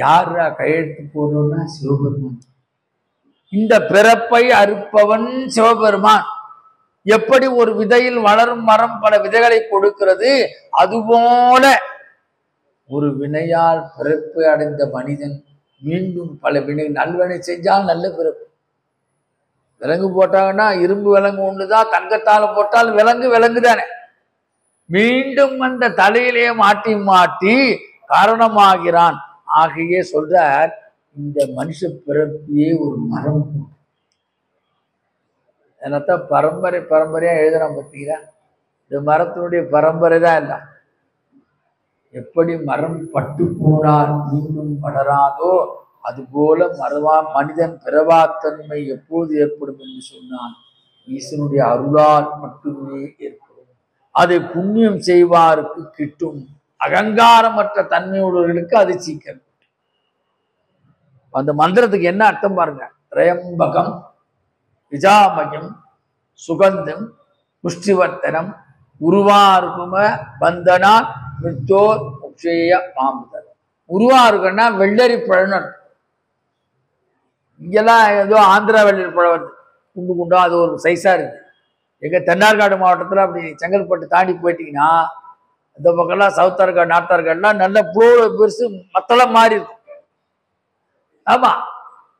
யாரா கையெழுத்து போடுறோம்னா சிவபெருமான். இந்த பிறப்பை அறுப்பவன் சிவபெருமான். எப்படி ஒரு விதையில் வளரும் மரம் பல விதைகளை கொடுக்கிறது, அதுபோல ஒரு வினையால் பிறப்பு அடைந்த மனிதன் மீண்டும் பல வினை நல்வினை செஞ்சால் நல்ல பிறப்பு. விலங்கு போட்டாங்கன்னா இரும்பு விலங்கு ஒண்ணுதான், தங்கத்தால போட்டால் விலங்கு விலங்குதானே. மீண்டும் அந்த தலையிலே மாட்டி மாட்டி காரணமாகிறான். ஆகையே சொல்றார், இந்த மனுஷ பிறப்பியே ஒரு மரம். என்னத்தான் பரம்பரை பரம்பரையா எழுதுறான் பார்த்தீங்களா. இந்த மரத்தினுடைய பரம்பரை தான் இல்லை. எப்படி மரம் பட்டு போனால் மீண்டும் வளராதோ அதுபோல மனிதன் பிறவாத்தன்மை எப்போது ஏற்படும் என்று சொன்னான், ஈசனுடைய அருளால் மட்டுமே ஏற்படும். அதை புண்ணியம் செய்வாருக்கு கிட்டும். அகங்காரமற்ற தன்மையுள்ளவர்களுக்கு அது சீக்கிரம். அந்த மந்திரத்துக்கு என்ன அர்த்தம் பாருங்க. திரையம்பகம் விஜாமயம் சுகந்தம் புஷ்டிவர்த்தனம் உருவாருக்கும பந்தனா மித்தோர் முக்ஷேய மாமுதல். உருவாருக்குன்னா வெள்ளரி பழம். இங்கெல்லாம் ஏதோ ஆந்திரா வெள்ளரி பழம் வருது, குண்டு குண்டா, அது ஒரு சைஸா இருக்கு. எங்க தென்னார்காடு மாவட்டத்தில் அப்படி செங்கல்பட்டு தாண்டி போயிட்டீங்கன்னா இந்த பக்கம்லாம் சவுத் ஆர்காடு நார்த் ஆர்காடுலாம் நல்ல புழு பெருசு மத்தளம் மாறி இருக்கும். ஆமா,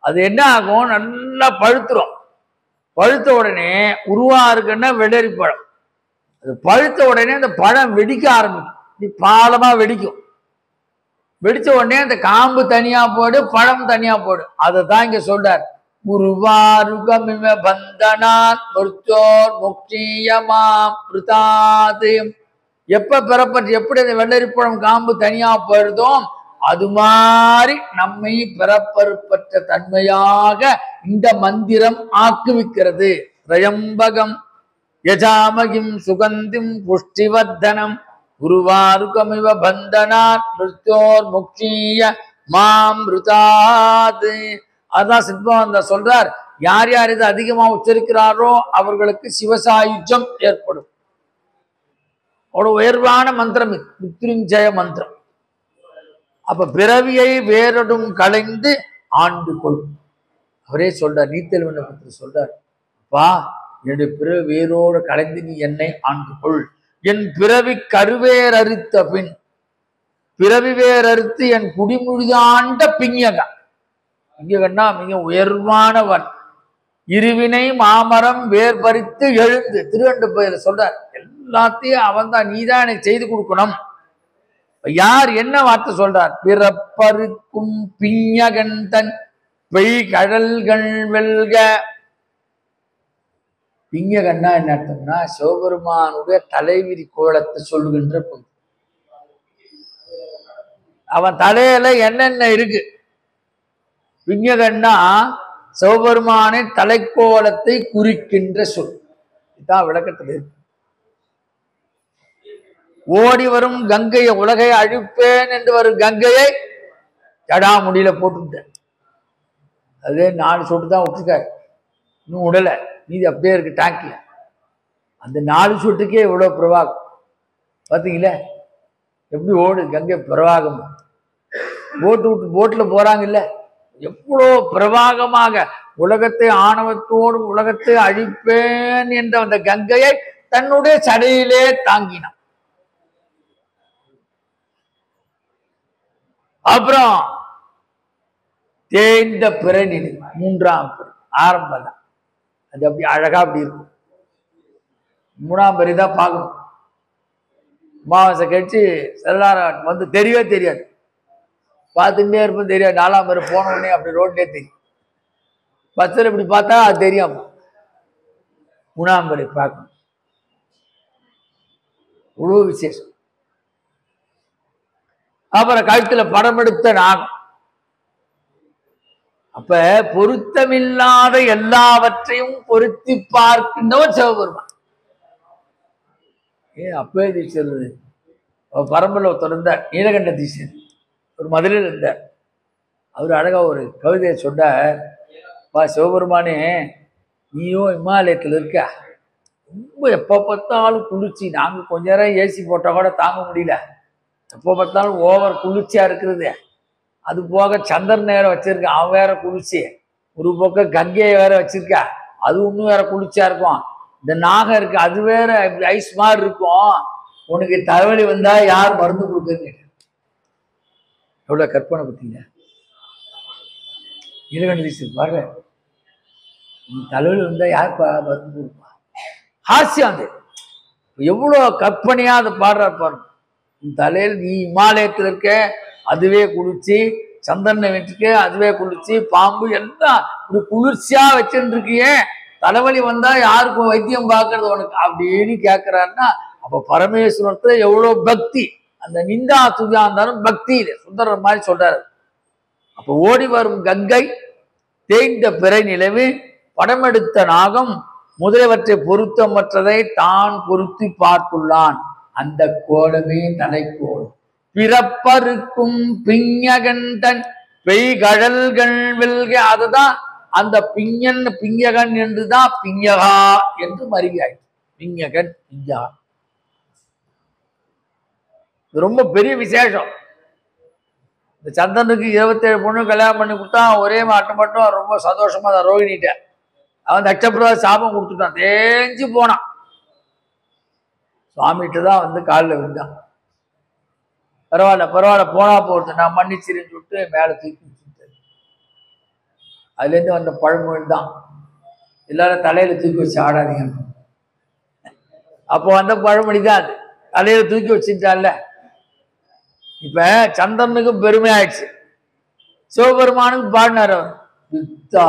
அது என்ன ஆகும், நல்லா பழுத்துரும். பழுத்த உடனே உருவா இருக்குன்னா வெள்ளரி பழம். அது பழுத்த உடனே அந்த பழம் வெடிக்க ஆரம்பிக்கும், பாலமா வெடிக்கும். வெடிச்ச உடனே அந்த காம்பு தனியா போடு, பழம் தனியா போடு. அதை தான் இங்க சொல்றார். உருவாருகமிவ பந்தனான் முர்த்தோர் முக்தியமாம் மிருதாதயம். எப்ப பிறப்பற்று எப்படி அந்த வெள்ளரிப்பழம் காம்பு தனியா போயிடுதோ அது மாதிரி நம்மை பிறப்பறுப்பற்ற தன்மையாக இந்த மந்திரம் ஆக்குவிக்கிறது. திரையம்பகம் யஜாமகிம் சுகந்திம் புஷ்டிவர்தனம் உருவாருகமிவ பந்தனான் மிருத்தோர் முக்திய மாமிருதாத். அதான் சித்பவந்த சொல்றார், யார் யார் இது அதிகமா உச்சரிக்கிறாரோ அவர்களுக்கு சிவசாயுஜம் ஏற்படும். ஒரு உயர்வான மந்திரம் இது, மித்ருஞ்சய மந்திரம். அப்ப பிறவியை வேறடும் களைந்து ஆண்டு கொள்ளும். அவரே சொல்றார், நீத்தல் விண்ணப்பத்தை சொல்றார், அப்பா என்னுடைய பிறவி வேரோடு களைந்து நீ என்னை ஆண்டு கொள். என் பிறவி கருவேர் அறுத்த பின் பிறவி வேர் அறுத்து என் குடிமுழுதாண்ட பிஞகா. பிஞகன்னா மிக உயர்வானவன். இருவினை மாமரம் வேர் பறித்து எழுந்து திருவண்டு பயில சொல்றார். எல்லாத்தையும் அவன் தான், நீ தான் எனக்கு செய்து கொடுக்கணும். யார் என்ன வார்த்தை சொல்றார்? பிறப்பருக்கும் பிஞகந்தன் பெய் கடல்கள் வெல்க. பிஞகன்னா என்ன அர்த்தம்னா சிவபெருமானுடைய தலைவிரி கோலத்தை சொல்லுகின்ற பகுதி. அவன் தலையில என்னென்ன இருக்கு? பிஞகன்னா சிவபெருமானின் தலைக்கோலத்தை குறிக்கின்ற சொல். இதுதான் விளக்கத்தில் இருக்கு. ஓடி வரும் கங்கையை, உலகை அழிப்பேன் என்று வரும் கங்கையை ஜடாமுடியில போட்டுட்டேன். அதே 4 சொட்டு தான் விட்டுருக்காரு, இன்னும் உடலை, மீதி அப்படியே இருக்கு டேங்க்ல. அந்த 4 சொட்டுக்கே இவ்வளவு பிரவாகம் பார்த்தீங்களா? எப்படி ஓடு கங்கை பிரவாகம். போட்டுல போறாங்க இல்ல, எவ்வளோ பிரவாகமாக உலகத்தை ஆணவத்தோடு உலகத்தை அழிப்பேன் என்ற அந்த கங்கையை தன்னுடைய சடையிலே தாங்கினான். அப்புறம் தேய்ந்த பிறனில் 3ஆம் பிறை ஆரம்பம் தான். அது அப்படி அழகா அப்படி இருக்கும். 3ஆம் பிறை தான் பார்க்கணும். அமாவாசை கழிச்சு செல்லார வந்து தெரியவே தெரியாது, பார்த்துட்டே இருப்போம், தெரியாது. 4ஆம் பிறை போன உடனே அப்படி ரோட்லேயே தெரியும். பஸ்ஸில் இப்படி பார்த்தா அது தெரியும். 3ஆம் பிறை பார்க்கணும், இவ்வளோ விசேஷம். அப்புறம் கழுத்துல படம் எடுத்த நாகம். அப்ப பொருத்தமில்லாத எல்லாவற்றையும் பொருத்தி பார்க்கின்றவன் சிவபெருமான். அப்பே தீட்சர் பரம்பரை தொடர்ந்தார், நீலகண்ட தீட்சர் ஒரு மதுரையில் இருந்தார். அவர் அழகா ஒரு கவிதையை சொன்னார். சிவபெருமானே, நீயும் இமாலயத்தில் இருக்க, ரொம்ப எப்போ பார்த்தாலும் குளிர்ச்சி, நாங்கள் கொஞ்ச நேரம் ஏசி போட்டால் கூட தாங்க முடியல, எப்போ பார்த்தாலும் ஓவர் குளிர்ச்சியா இருக்கிறது. அது போக சந்திரன் வேற வச்சிருக்க, அவன் வேற குளிர்ச்சி, ஒரு பக்கம் கங்கையை வேற வச்சிருக்க, அது இன்னும் வேற குளிர்ச்சியா இருக்கும். இந்த நாகம் இருக்கு, அது வேற ஐஸ் மாதிரி இருக்கும். உனக்கு தலைவலி வந்தா யார் மருந்து கொடுக்குறது? எவ்வளவு கற்பனை பத்தீங்க. நீலகண்ட பாருங்க, தலைவலி வந்தா யார் மருந்து கொடுப்பா? ஹாஸ்யம். அது எவ்வளவு கற்பனையா அதை பாடுறாரு பாருங்க. தலையில் நீ இமாலயத்தில் இருக்க, அதுவே குளிர்ச்சி, சந்திரனை வச்சுக்க, அதுவே குளிர்ச்சி, பாம்பு எல்லாம் இப்படி குளிர்ச்சியா வச்சுட்டு இருக்கியே, தலைவலி வந்தா யாருக்கும் வைத்தியம் பார்க்கறது உனக்கு அப்படின்னு கேட்கிறாருன்னா, அப்ப பரமேஸ்வரத்துல எவ்வளவு பக்தி. அந்த நிந்தா துதியா இருந்தாலும் பக்தி சுந்தரர் மாதிரி சொல்றாரு. அப்ப ஓடி வரும் கங்கை, தேய்ந்த பிறை நிலவு, படமெடுத்த நாகம் முதலியவற்றை பொருத்தமற்றதை தான் பொருத்தி பார்த்துள்ளான். அந்த கோலமே தலைக்கோலம். பிறப்பருக்கும் பிஞகண்டன் பெய்கடல்கள் வெல்க. அதுதான் அந்த பிஞகன் என்றுதான் பிஞகா என்று மருவியாய். பிஞகன் பிஞகா ரொம்ப பெரிய விசேஷம். இந்த சந்திரனுக்கு 27 பொண்ணு கல்யாணம் பண்ணி கொடுத்தா, ஒரே மாட்டம் மட்டும் ரொம்ப சந்தோஷமா தான் ரோகிணிட்ட அவன் நட்சப்பிரதா சாபம் கொடுத்துட்டான், தேஞ்சு போனான். சுவாமிகிட்ட தான் வந்து காலில் விழுந்தான். பரவாயில்ல பரவாயில்ல போனா போறது, நான் மன்னிச்சிருன்னு சொல்லிட்டு மேலே தூக்கி வச்சுட்டாரு. அதுலேருந்து வந்த பழமொழி தான், எல்லாரும் தலையில தூக்கி வச்சு ஆடாதீங்க. அப்போ வந்த பழமொழி தான் அது, தலையில தூக்கி வச்சுட்டான்ல. இப்ப சந்திரனுக்கு பெருமை ஆயிடுச்சு, சிவபெருமானுக்கு பாடினார் அவர். பித்தா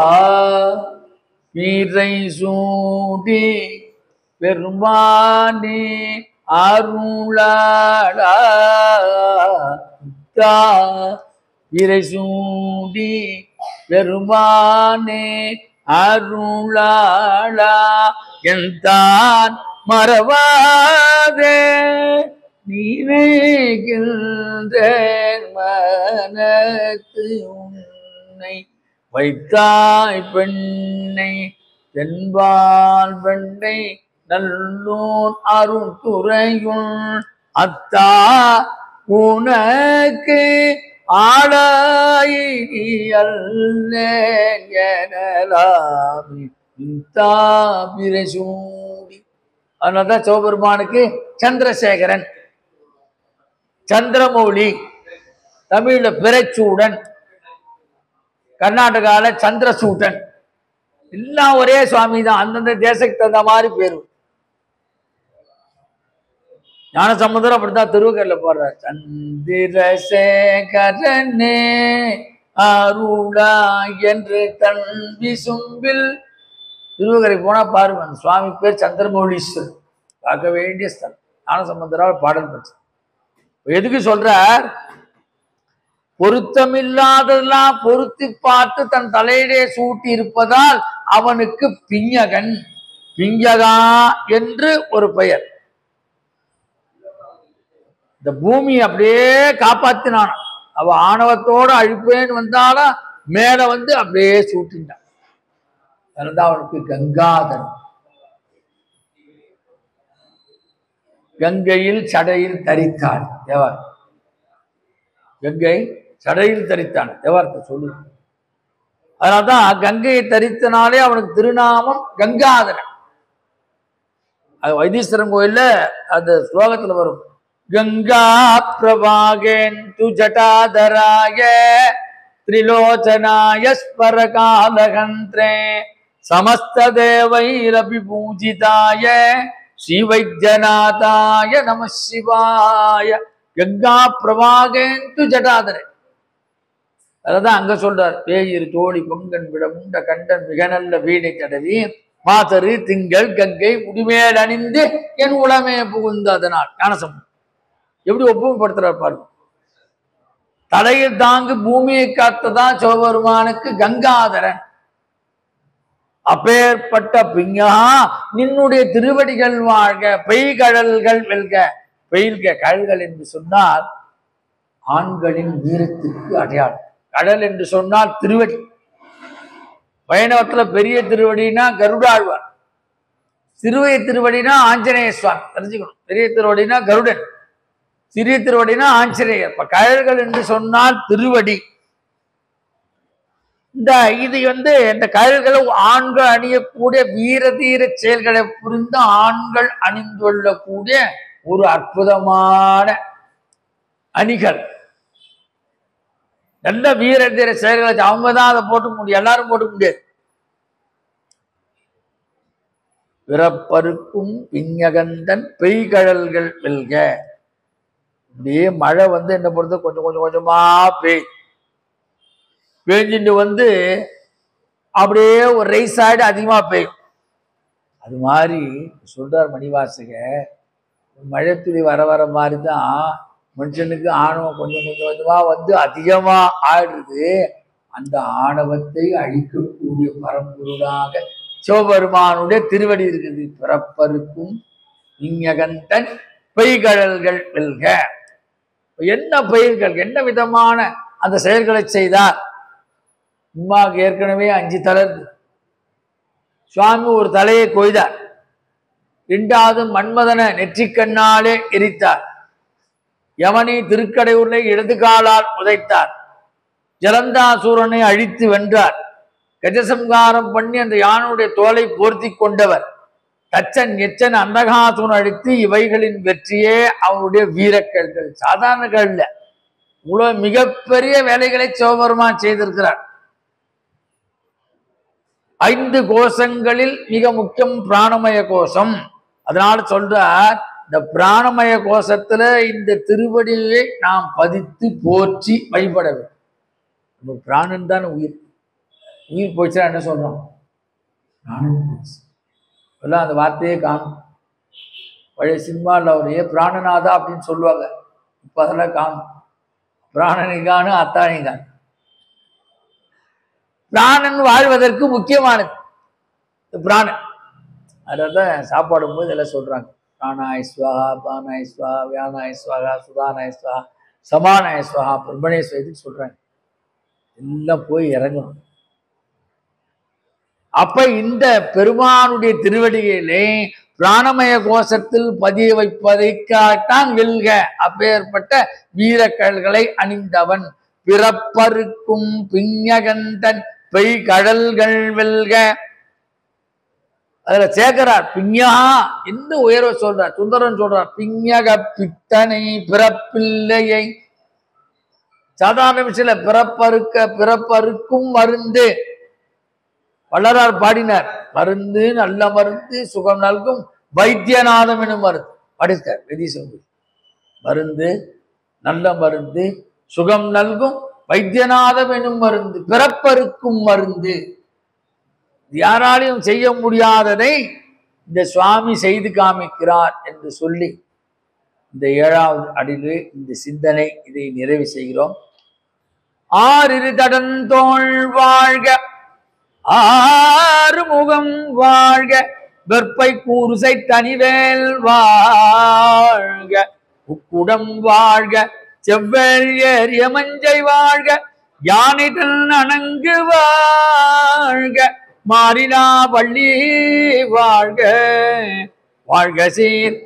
மீரை சூடி பெருமானே அருளாளா, பிறை சூடி பெருமானே அருளாளா, என் தான் மறவாதே நீனைகின்ற மனத்து உன்னை வைத்தாய் பெண்ணை தென்பால் பெண்ணை நல்லூர் அருந்துறையுள் அத்தா உனக்கு ஆளாயி அல்லேங்கூடி. அதனால்தான் சிவபெருமானுக்கு சந்திரசேகரன், சந்திரமௌலி, தமிழ்ல பிறைச்சூடன், கர்நாடகால சந்திரசூட்டன், எல்லாம் ஒரே சுவாமி தான். அந்தந்த தேசத்துக்கு தகுந்த மாதிரி பேரு. ஞானசம்பந்தர் அப்படித்தான் திருவக்கரையில போடுறார். சந்திரசேகரனே அருளா என்று தன் விசும்பில். திருவக்கரை போனா பாருங்க, அந்த சுவாமி பேர் சந்திரமௌலீஸ்வரர், பார்க்க வேண்டிய ஸ்தலம். ஞானசம்பந்தரால் பாடல் பெற்ற. எதுக்கு சொல்றார்? பொருத்தமில்லாததெல்லாம் பொருத்தி பார்த்து தன் தலையிலே சூட்டி இருப்பதால் அவனுக்கு பிஞகன், பிஞகா என்று ஒரு பெயர். இந்த பூமி அப்படியே காப்பாத்தினான். அவ ஆணவத்தோட அழிப்பேன்னு வந்தாலும் மேல வந்து அப்படியே சூட்டினான். அதுதான் அவனுக்கு கங்காதரன். கங்கையில் சடையில் தரித்தான் தேவார். கங்கை சடையில் தரித்தான் தேவாரத்தை சொல்லு. அதனால்தான் கங்கையை தரித்தனாலே அவனுக்கு திருநாமம் கங்காதரன். அது வைத்தீஸ்வரன் கோயில்ல அந்த ஸ்லோகத்துல வரும். கங்கா பிரபாகேன் து ஜட்டாதராய திரிலோச்சனாய ஸ்வரகாலகந்திரே சமஸ்த தேவைரபி பூஜிதாய ஸ்ரீவைத்யநாதாய நம சிவாய. கங்கா பிரபாகேன் து ஜட்டாதரே. அதான் அங்க சொல்றார். பேயிரு தோழி பொங்கன் விடமுண்ட கண்டன் மிக நல்ல வீணை தடவி மாதரு திங்கள் கங்கை முடிமேல் அணிந்து என் உளமே புகுந்து. அதனால் ஞானசம்பந்தர் எப்படி ஒப்புமைப்படுத்துறார் பாருங்க. தலையில் தாங்கு பூமியை காத்ததான் சிவபெருமானுக்கு கங்காதரன். அப்பேற்பட்ட பிஞா நின்னுடைய திருவடிகள் வாழ்க, பெய்கடல்கள் வெல்க. பெய்க கடல்கள் என்று சொன்னால் ஆண்களின் வீரத்திற்கு அடையாளம். கடல் என்று சொன்னால் திருவடி. வைணவத்துல பெரிய திருவடினா கருடாழ்வார், சிறுவை திருவடினா ஆஞ்சநேய சுவாமி. தெரிஞ்சுக்கணும், பெரிய திருவடினா கருடன், சிறிய திருவடினா ஆஞ்சநேயர். இப்ப கழல்கள் என்று சொன்னால் திருவடி. இது இந்த கழல்களை ஆண்கள் அணியக்கூடிய வீர தீர செயல்களை புரிந்து ஆண்கள் அணிந்துள்ளக்கூடிய ஒரு அற்புதமான அணிகள். நல்ல வீர தீர செயல்களை அவங்கதான் அதை போட்டு முடியும், எல்லாரும் போட்டு முடியாது. பிறப்பருக்கும் பிஞகந்தன் பெய்கடல்கள் வெல்க. இப்படியே மழை என்ன பொறுத்த கொஞ்சம் கொஞ்சம் கொஞ்சமா பெய்ஞ்சிட்டு அப்படியே ஒரு ரைஸ் ஆயிடு அதிகமா பெய்யும். அது மாதிரி சொல்றார் மணிவாசக, மழை துளி வர வர மாதிரி தான் மனுஷனுக்கு ஆணவம் கொஞ்சம் கொஞ்சம் கொஞ்சமா அதிகமா ஆயிடுது. அந்த ஆணவத்தை அழிக்கக்கூடிய பரம்பொருளாக சிவபெருமானுடைய திருவடி இருக்குது. பிறப்பருக்கும் பிஞகந்தன் பெய்கடல்கள் வெல்க. என்ன பயிர்கள், என்ன விதமான அந்த செயல்களை செய்தார்? உமாவுக்கு ஏற்கனவே 5 தலை. சுவாமி ஒரு தலையை கொய்தார். 2வது மன்மதனை நெற்றிக்கண்ணாலே எரித்தார். யமனை திருக்கடையூரை இடது காலால் உதைத்தார். ஜலந்தாசூரனை அழித்து வென்றார். கஜசம்காரம் பண்ணி அந்த யானுடைய தோலை போர்த்தி கொண்டவர். தச்சன் எச்சன் அந்தகாசூரன் அழித்து இவைகளின் வெற்றியே அவனுடைய வீரக்கல்கள். சாதாரண கல்ல, இவ்வளவு மிகப்பெரிய வேலைகளை சிவபெருமான் செய்திருக்கிறார். 5 கோஷங்களில் மிக முக்கியம் பிராணமய கோஷம். அதனால சொல்றார், இந்த பிராணமய கோஷத்துல இந்த திருவடியை நாம் பதித்து போற்றி வழிபட வேண்டும். நம்ம பிராணன் தான் உயிர். உயிர் போச்சுன்னா என்ன சொல்றோம்? பிராணன் போச்சு. எல்லாம் அந்த வார்த்தையே காணும். பழைய சினிமாவில் அவரையே பிராணநாதா அப்படின்னு சொல்லுவாங்க. இப்ப அதெல்லாம் காணும். பிராணனை காணு அத்தானை காணு. பிராணன் வாழ்வதற்கு முக்கியமானது பிராணன். அதான் சாப்பாடும் போது எல்லாம் சொல்றாங்க. பிராணாய ஸ்வாஹா, பானாய ஸ்வாஹா, வியானாய ஸ்வாஹா, சுதானாய ஸ்வாஹா, சமானாய ஸ்வாஹா, பிரம்மணேஸ்வரா இதுன்னு சொல்றாங்க. எல்லாம் போய் இறங்கணும். அப்ப இந்த பெருமானுடைய திருவடிகளே பிராணமய கோஷத்தில் பதிய வைப்பதைக்காகத்தான் வெல்க. அப்பேற்பட்ட வீரக்கல்களை அணிந்தவன். பிறப்பருக்கும் பிஞகந்தன் பெய்கடல்கள் வெல்க. அதுல சேர்க்கிறார் பிஞா எந்த உயர்வை சொல்றார். சுந்தரன் சொல்றார், பிஞக பித்தனை பிறப்பில்லையை. சாதாரண விஷயத்துல பிறப்பருக்கும் மருந்து. வள்ளலார் பாடினார், மருந்து நல்ல மருந்து சுகம் நல்கும் வைத்தியநாதம் எனும் மருந்து. படுக்க வெதிசம்பு மருந்து, நல்ல மருந்து, சுகம் நல்கும் வைத்தியநாதம் எனும் மருந்து, பிறப்பருக்கும் மருந்து. யாராலையும் செய்ய முடியாததை இந்த சுவாமி செய்து காமிக்கிறார் என்று சொல்லி இந்த 7வது அடியிலே இந்த சிந்தனை இதை நிறைவு செய்கிறோம். ஆறிரு தடந்தோள் வாழ்க, ஆறுமுகம் வாழ்க, வெற்பை கூறுசை தனிவேல் வாழ்க, உக்குடம் வாழ்க, செவ்வல் ஏறிய மஞ்சை வாழ்க, யானைதன் அணங்கு வாழ்க, மாறினா பள்ளி வாழ்க, வாழ்க சீர்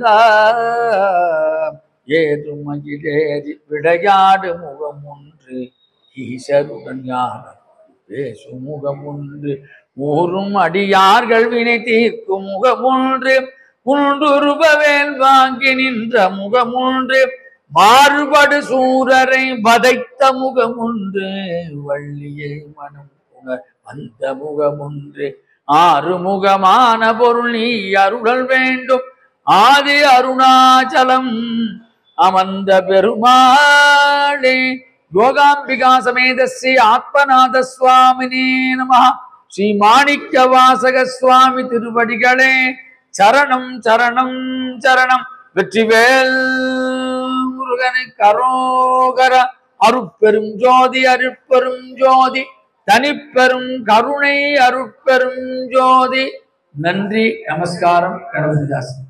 அடியாரெல்லாம் ஏது மகிழேறி விளையாடு முகம் ஒன்று, ஈசருடன் ஞான பேசு முகம் ஒன்று, ஊரும் அடியார்கள் வினை தீர்க்கும் முகம் ஒன்று, குன்றுருபவேல் வாங்கி நின்ற முகம் ஒன்று, மாறுபடு சூரரை வதைத்த முகம் ஒன்று, வள்ளியை மனம் உணர் வந்த முகம் ஒன்று, ஆறுமுகமான பொருள் நீ அருளல் வேண்டும், ஆதி அருணாச்சலம் அமர்ந்த பெருமாளே. யோகாம்பிகா சமேத ஸ்ரீ ஆத்மநாத சுவாமினே நமஹ. ஸ்ரீ மாணிக்க வாசக சுவாமி திருவடிகளே சரணம் சரணம் சரணம். வெற்றிவேல் முருகனுக்கு அரோகர. அருட்பெரும் ஜோதி அருட்பெரும் ஜோதி தனிப்பெரும் கருணை அருட்பெரும் ஜோதி. நன்றி, நமஸ்காரம். கணபதிதாசன்.